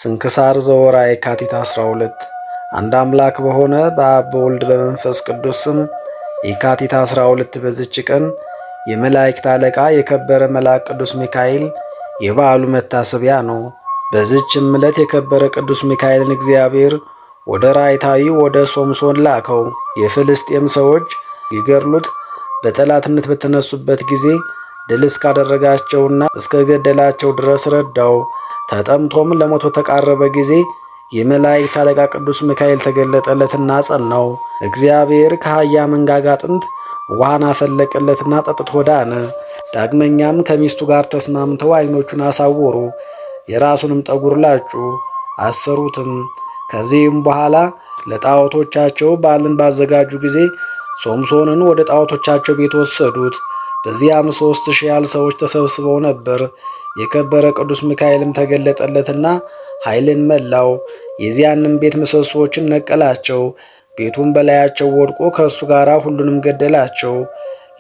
ስንክሳር ዘወርኃ የካቲት 12 አንድ አምላክ በሆነ በአብ በወልድ በመንፈስ ቅዱስ ስም የካቲት 12 በዚች ቀን የመላእክት አለቃ የከበረ መልአክ ቅዱስ ሚካኤል የበዓሉ መታሰቢያ ነው። በዚችም ዕለት የከበረ ቅዱስ ሚካኤልን እግዚአብሔር ወደ ራእይታዊ ወደ ሶምሶን ላከው። የፍልስጤም ሰዎች ይገድሉት በጠላትነት በተነሱበት ጊዜ ድል እስካደረጋቸውና እስከ ገደላቸው ድረስ ረዳው። ተጠምቶም ለሞት በተቃረበ ጊዜ የመላእክት አለቃ ቅዱስ ሚካኤል ተገለጠለትና አጸናው። እግዚአብሔር ከአህያ መንጋጋ አጥንት ውሃን አፈለቀለትና ጠጥቶ ዳነ። ዳግመኛም ከሚስቱ ጋር ተስማምተው ዓይኖቹን አሳወሩ፣ የራሱንም ጠጉር ላጩ፣ አሰሩትም። ከዚህም በኋላ ለጣዖቶቻቸው በዓልን ባዘጋጁ ጊዜ ሶምሶንን ወደ ጣዖቶቻቸው ቤት ወሰዱት። በዚያም 3000 ያህል ሰዎች ተሰብስበው ነበር። የከበረ ቅዱስ ሚካኤልም ተገለጠለትና ኃይልን መላው። የዚያንም ቤት ምሰሶዎችን ነቀላቸው። ቤቱም በላያቸው ወድቆ ከእሱ ጋር ሁሉንም ገደላቸው።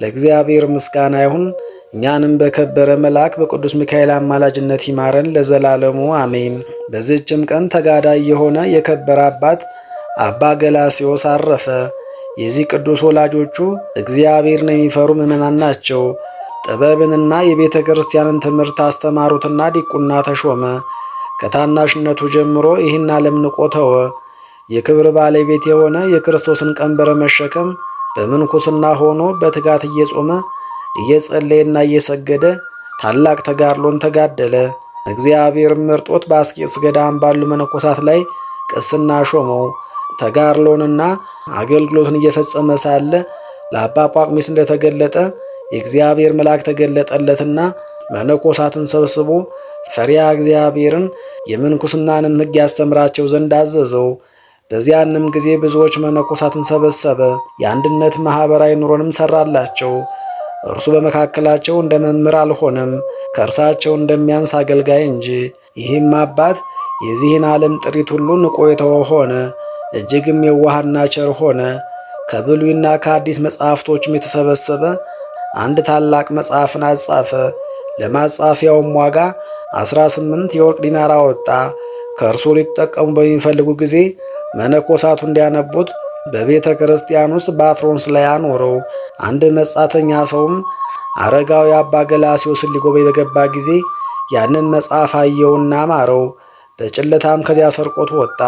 ለእግዚአብሔር ምስጋና ይሁን። እኛንም በከበረ መልአክ በቅዱስ ሚካኤል አማላጅነት ይማረን ለዘላለሙ አሜን። በዚህችም ቀን ተጋዳይ የሆነ የከበረ አባት አባ ገላስዮስ አረፈ። የዚህ ቅዱስ ወላጆቹ እግዚአብሔርን የሚፈሩ ምዕመናን ናቸው። ጥበብንና የቤተ ክርስቲያንን ትምህርት አስተማሩትና ዲቁና ተሾመ። ከታናሽነቱ ጀምሮ ይህን ዓለም ንቆ ተወ። የክብር ባለቤት የሆነ የክርስቶስን ቀንበር መሸከም በምንኩስና ሆኖ በትጋት እየጾመ እየጸለየና እየሰገደ ታላቅ ተጋድሎን ተጋደለ። እግዚአብሔር መርጦት በአስቄጥስ ገዳም ባሉ መነኮሳት ላይ ቅስና ሾመው። ተጋድሎንና አገልግሎትን እየፈጸመ ሳለ ለአባ ጳቁሚስ እንደተገለጠ የእግዚአብሔር መልአክ ተገለጠለትና መነኮሳትን ሰብስቦ ፈሪሃ እግዚአብሔርን የምንኩስናንም ሕግ ያስተምራቸው ዘንድ አዘዘው። በዚያንም ጊዜ ብዙዎች መነኮሳትን ሰበሰበ። የአንድነት ማኅበራዊ ኑሮንም ሰራላቸው። እርሱ በመካከላቸው እንደ መምህር አልሆነም፣ ከእርሳቸው እንደሚያንስ አገልጋይ እንጂ። ይህም አባት የዚህን ዓለም ጥሪት ሁሉ ንቆ የተወ ሆነ። እጅግም የዋህና ቸር ሆነ። ከብሉይና ከአዲስ መጻሕፍቶችም የተሰበሰበ አንድ ታላቅ መጽሐፍን አጻፈ። ለማጻፊያውም ዋጋ 18 የወርቅ ዲናር አወጣ። ከእርሱ ሊጠቀሙ በሚፈልጉ ጊዜ መነኮሳቱ እንዲያነቡት በቤተ ክርስቲያን ውስጥ በአትሮንስ ላይ አኖረው። አንድ መጻተኛ ሰውም አረጋዊ አባ ገላስዮስን ሊጎበኝ በገባ ጊዜ ያንን መጽሐፍ አየውና ማረው። በጭለታም ከዚያ ሰርቆት ወጣ።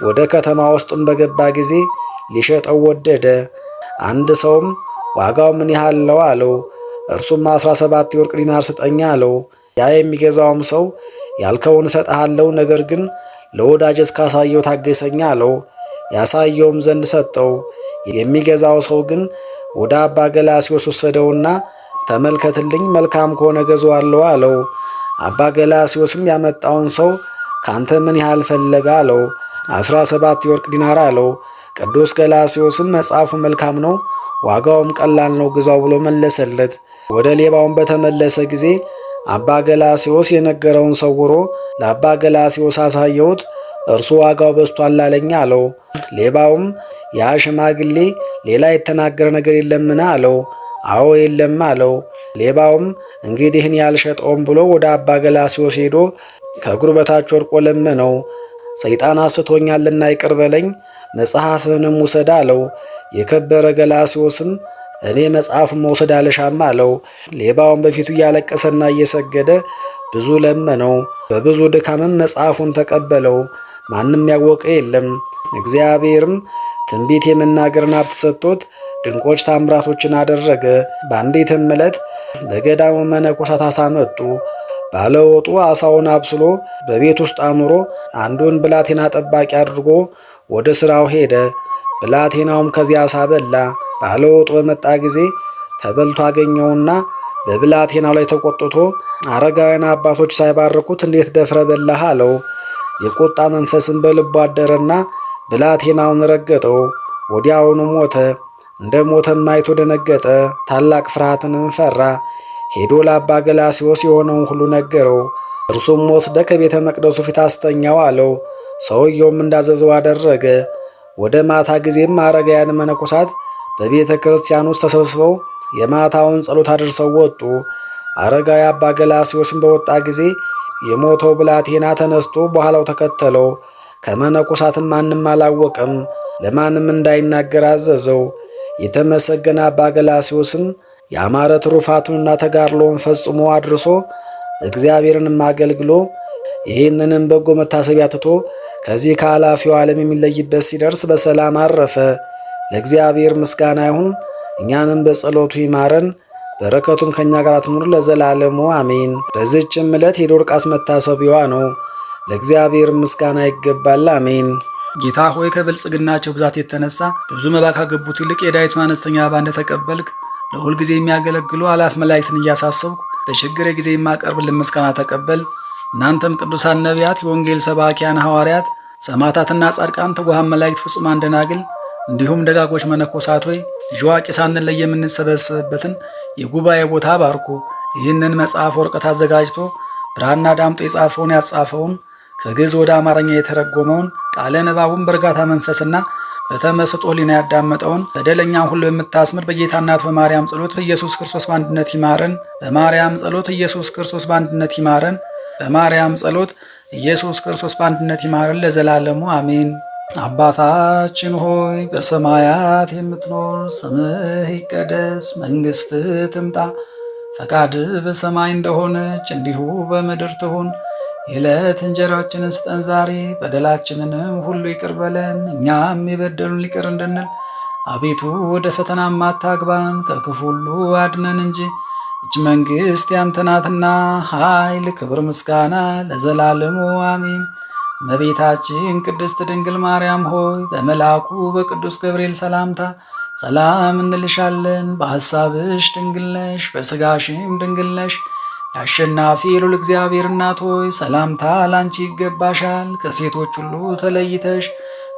ወደ ከተማ ውስጥም በገባ ጊዜ ሊሸጠው ወደደ። አንድ ሰውም ዋጋው ምን ያህል ነው አለው። እርሱም 17 የወርቅ ዲናር ስጠኝ አለው። ያ የሚገዛውም ሰው ያልከውን እሰጥሃለሁ፣ ነገር ግን ለወዳጅ እስካሳየው ታገሰኝ አለው። ያሳየውም ዘንድ ሰጠው። የሚገዛው ሰው ግን ወደ አባ ገላስዮስ ወሰደውና ተመልከትልኝ፣ መልካም ከሆነ ገዛዋለሁ አለው። አባ ገላስዮስም ያመጣውን ሰው ካንተ ምን ያህል ፈለገ አለው። 17 የወርቅ ዲናር አለው። ቅዱስ ገላስዮስም መጽሐፉ መልካም ነው፣ ዋጋውም ቀላል ነው፣ ግዛው ብሎ መለሰለት። ወደ ሌባውን በተመለሰ ጊዜ አባ ገላስዮስ የነገረውን ሰውሮ ለአባ ገላስዮስ አሳየውት። እርሱ ዋጋው በዝቷል አለኝ አለው። ሌባውም ያ ሽማግሌ ሌላ የተናገረ ነገር የለምን አለው። አዎ የለም አለው። ሌባውም እንግዲህ እኔ ያልሸጠውም ብሎ ወደ አባ ገላስዮስ ሄዶ ከእግሩ በታች ወድቆ ለመነው። ሰይጣን አስቶኛልና ይቅር በለኝ፣ መጽሐፍህንም ውሰድ አለው። የከበረ ገላስዮስም እኔ መጽሐፉን መውሰድ አልሻም አለው። ሌባውን በፊቱ እያለቀሰና እየሰገደ ብዙ ለመነው። በብዙ ድካምም መጽሐፉን ተቀበለው። ማንም ያወቀ የለም። እግዚአብሔርም ትንቢት የመናገርን ሀብት ሰጥቶት ድንቆች ታምራቶችን አደረገ። በአንዲትም ዕለት ለገዳሙ መነኮሳት አሳ መጡ። ባለወጡ አሳውን አብስሎ በቤት ውስጥ አኑሮ አንዱን ብላቴና ጠባቂ አድርጎ ወደ ሥራው ሄደ። ብላቴናውም ከዚያ አሳ በላ። ባለወጡ በመጣ ጊዜ ተበልቶ አገኘውና በብላቴናው ላይ ተቆጥቶ አረጋውያን አባቶች ሳይባርኩት እንዴት ደፍረ በላህ አለው። የቁጣ መንፈስን በልቡ አደረና ብላቴናውን ረገጠው። ወዲያውኑ ሞተ። እንደ ሞተም አይቶ ደነገጠ፣ ታላቅ ፍርሃትንም ፈራ። ሄዶ ለአባ ገላስዮስ የሆነውን ሁሉ ነገረው። እርሱም ወስደ ከቤተ መቅደሱ ፊት አስተኛው አለው። ሰውየውም እንዳዘዘው አደረገ። ወደ ማታ ጊዜም አረጋውያን መነኮሳት በቤተ ክርስቲያን ውስጥ ተሰብስበው የማታውን ጸሎት አድርሰው ወጡ። አረጋዊ አባ ገላስዮስም በወጣ ጊዜ የሞተው ብላቴና ተነስቶ በኋላው ተከተለው። ከመነኮሳትም ማንም አላወቀም፣ ለማንም እንዳይናገር አዘዘው። የተመሰገነ አባ ገላስዮስም ያማረ ትሩፋቱንና ተጋድሎውን ፈጽሞ አድርሶ እግዚአብሔርንም አገልግሎ ይህንንም በጎ መታሰቢያ ትቶ ከዚህ ከኃላፊው ዓለም የሚለይበት ሲደርስ በሰላም አረፈ። ለእግዚአብሔር ምስጋና ይሁን፣ እኛንም በጸሎቱ ይማረን፣ በረከቱም ከእኛ ጋር ትኑር ለዘላለሙ አሜን። በዚህችም ዕለት የዶርቃስ መታሰቢያዋ ነው። ለእግዚአብሔር ምስጋና ይገባል፣ አሜን። ጌታ ሆይ ከብልጽግናቸው ብዛት የተነሳ ብዙ መባ ካገቡት ይልቅ የዳዊቱን አነስተኛ መባ እንደተቀበልክ ለሁል ጊዜ የሚያገለግሉ አላፍ መላእክትን እያሳሰብኩ በችግሬ ጊዜ የማቀርብልን ምስጋና ተቀበል። እናንተም ቅዱሳን ነቢያት፣ የወንጌል ሰባኪያን ሐዋርያት፣ ሰማዕታትና ጻድቃን፣ ትጉሃን መላእክት፣ ፍጹማን ደናግል እንዲሁም ደጋጎች መነኮሳት ሆይ ልጅ አዋቂ ሳንለይ የምንሰበሰብበትን የጉባኤ ቦታ ባርኩ። ይህንን መጽሐፍ ወረቀት አዘጋጅቶ ብራና ዳምጦ የጻፈውን ያጻፈውን ከግዕዝ ወደ አማርኛ የተረጎመውን ቃለ ንባቡን በእርጋታ መንፈስና በተመስጦ ሕሊና ያዳመጠውን በደለኛን ሁሉ በምታስምር በጌታ እናት በማርያም ጸሎት ኢየሱስ ክርስቶስ በአንድነት ይማረን። በማርያም ጸሎት ኢየሱስ ክርስቶስ በአንድነት ይማረን። በማርያም ጸሎት ኢየሱስ ክርስቶስ በአንድነት ይማረን ለዘላለሙ አሜን። አባታችን ሆይ በሰማያት የምትኖር፣ ስምህ ይቀደስ፣ መንግሥትህ ትምጣ፣ ፈቃድህ በሰማይ እንደሆነች እንዲሁ በምድር ትሁን። የዕለት እንጀራችንን ስጠን ዛሬ፣ በደላችንንም ሁሉ ይቅር በለን እኛም የበደሉን ይቅር እንድንል። አቤቱ ወደ ፈተናም አታግባን፣ ከክፉ ሁሉ አድነን እንጂ እጅ መንግሥት ያንተ ናትና፣ ኃይል፣ ክብር፣ ምስጋና ለዘላለሙ አሜን። እመቤታችን ቅድስት ድንግል ማርያም ሆይ በመልአኩ በቅዱስ ገብርኤል ሰላምታ ሰላም እንልሻለን። በሐሳብሽ ድንግል ነሽ፣ በሥጋሽም ድንግል ነሽ። የአሸናፊ የልዑል እግዚአብሔር እናት ሆይ ሰላምታ ላንቺ ይገባሻል። ከሴቶች ሁሉ ተለይተሽ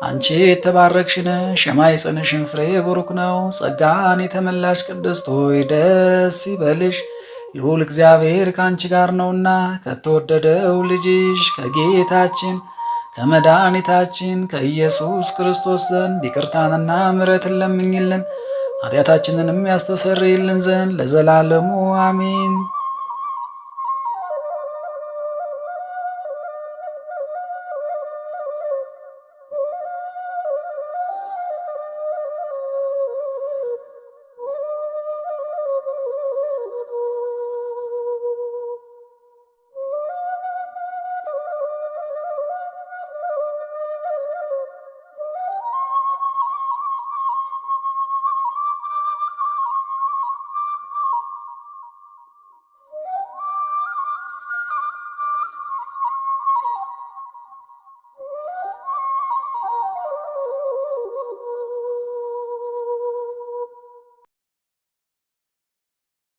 አንቺ የተባረክሽ ነሽ፣ የማኅፀንሽም ፍሬ ቡሩክ ነው። ጸጋን የተመላሽ ቅድስት ሆይ ደስ ይበልሽ፣ ልዑል እግዚአብሔር ከአንቺ ጋር ነውና ከተወደደው ልጅሽ ከጌታችን ከመድኃኒታችን ከኢየሱስ ክርስቶስ ዘንድ ይቅርታንና ምሕረትን ለምኝልን ኃጢአታችንንም ያስተሰርይልን ዘንድ ለዘላለሙ አሜን።